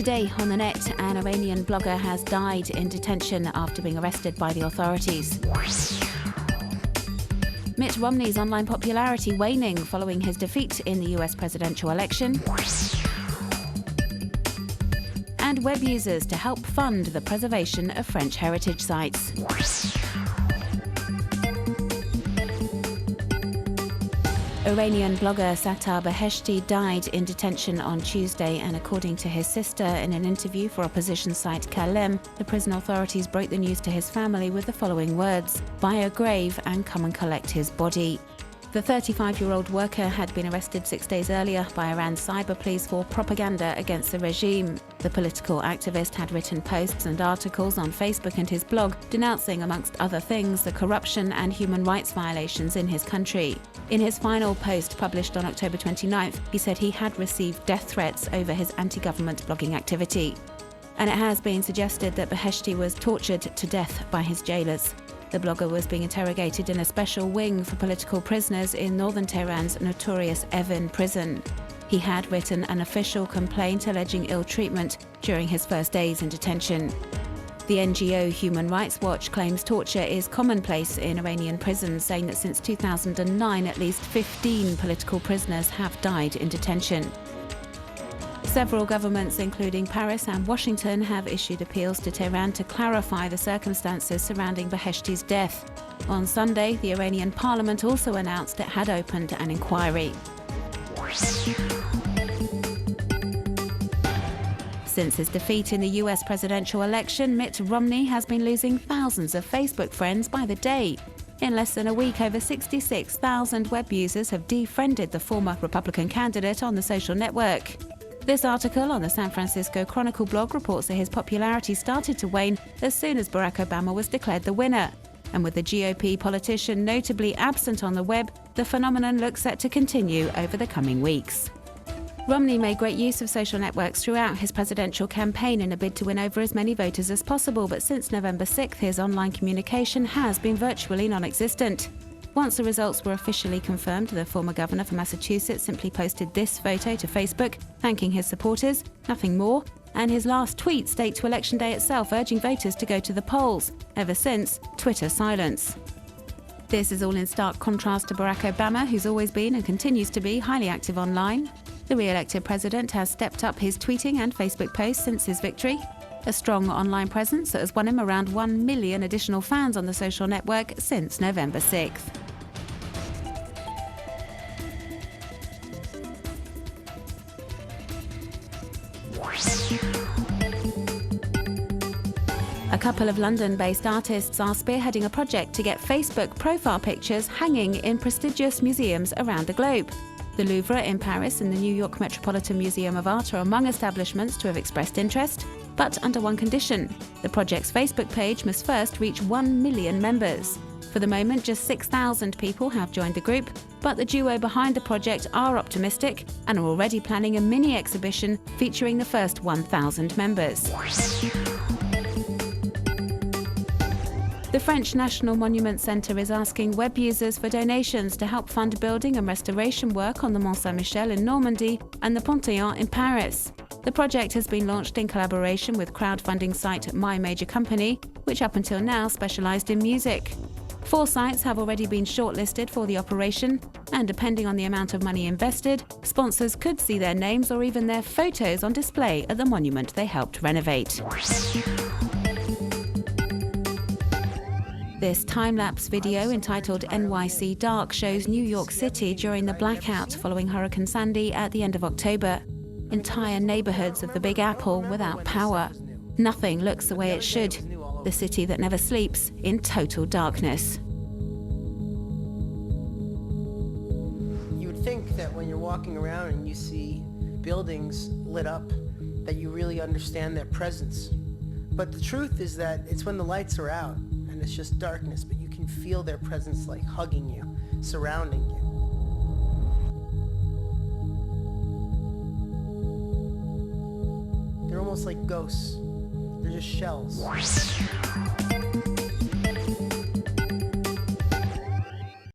Today on the net, an Iranian blogger has died in detention after being arrested by the authorities. Mitt Romney's online popularity waning following his defeat in the US presidential election. And web users to help fund the preservation of French heritage sites. Iranian blogger Satar Beheshti died in detention on Tuesday, and according to his sister in an interview for opposition site Kalem, the prison authorities broke the news to his family with the following words: "Buy a grave and come and collect his body." The 35-year-old worker had been arrested 6 days earlier by Iran's cyber police for propaganda against the regime. The political activist had written posts and articles on Facebook and his blog denouncing, amongst other things, the corruption and human rights violations in his country. In his final post published on October 29th, he said he had received death threats over his anti-government blogging activity. And it has been suggested that Beheshti was tortured to death by his jailers. The blogger was being interrogated in a special wing for political prisoners in northern Tehran's notorious Evin prison. He had written an official complaint alleging ill treatment during his first days in detention. The NGO Human Rights Watch claims torture is commonplace in Iranian prisons, saying that since 2009 at least 15 political prisoners have died in detention. Several governments, including Paris and Washington, have issued appeals to Tehran to clarify the circumstances surrounding Beheshti's death. On Sunday, the Iranian parliament also announced it had opened an inquiry. Since his defeat in the US presidential election, Mitt Romney has been losing thousands of Facebook friends by the day. In less than a week, over 66,000 web users have defriended the former Republican candidate on the social network. This article on the San Francisco Chronicle blog reports that his popularity started to wane as soon as Barack Obama was declared the winner. And with the GOP politician notably absent on the web, the phenomenon looks set to continue over the coming weeks. Romney made great use of social networks throughout his presidential campaign in a bid to win over as many voters as possible, but since November 6th, his online communication has been virtually non-existent. Once the results were officially confirmed, the former governor from Massachusetts simply posted this photo to Facebook, thanking his supporters, nothing more, and his last tweet states to Election Day itself, urging voters to go to the polls. Ever since, Twitter silence. This is all in stark contrast to Barack Obama, who's always been and continues to be highly active online. The re-elected president has stepped up his tweeting and Facebook posts since his victory. A strong online presence that has won him around 1 million additional fans on the social network since November 6th. A couple of London-based artists are spearheading a project to get Facebook profile pictures hanging in prestigious museums around the globe. The Louvre in Paris and the New York Metropolitan Museum of Art are among establishments to have expressed interest, but under one condition: the project's Facebook page must first reach 1 million members. For the moment, just 6,000 people have joined the group, but the duo behind the project are optimistic and are already planning a mini exhibition featuring the first 1,000 members. The French National Monument Centre is asking web users for donations to help fund building and restoration work on the Mont Saint-Michel in Normandy and the Panthéon in Paris. The project has been launched in collaboration with crowdfunding site My Major Company, which up until now specialised in music. 4 sites have already been shortlisted for the operation, and depending on the amount of money invested, sponsors could see their names or even their photos on display at the monument they helped renovate. This time-lapse video entitled NYC Dark shows New York City during the blackout following Hurricane Sandy at the end of October. Entire neighborhoods of the Big Apple without power. Nothing looks the way it should. The city that never sleeps in total darkness. You would think that when you're walking around and you see buildings lit up, that you really understand their presence. But the truth is that it's when the lights are out and it's just darkness, but you can feel their presence like hugging you, surrounding you. They're almost like ghosts. They're just shells.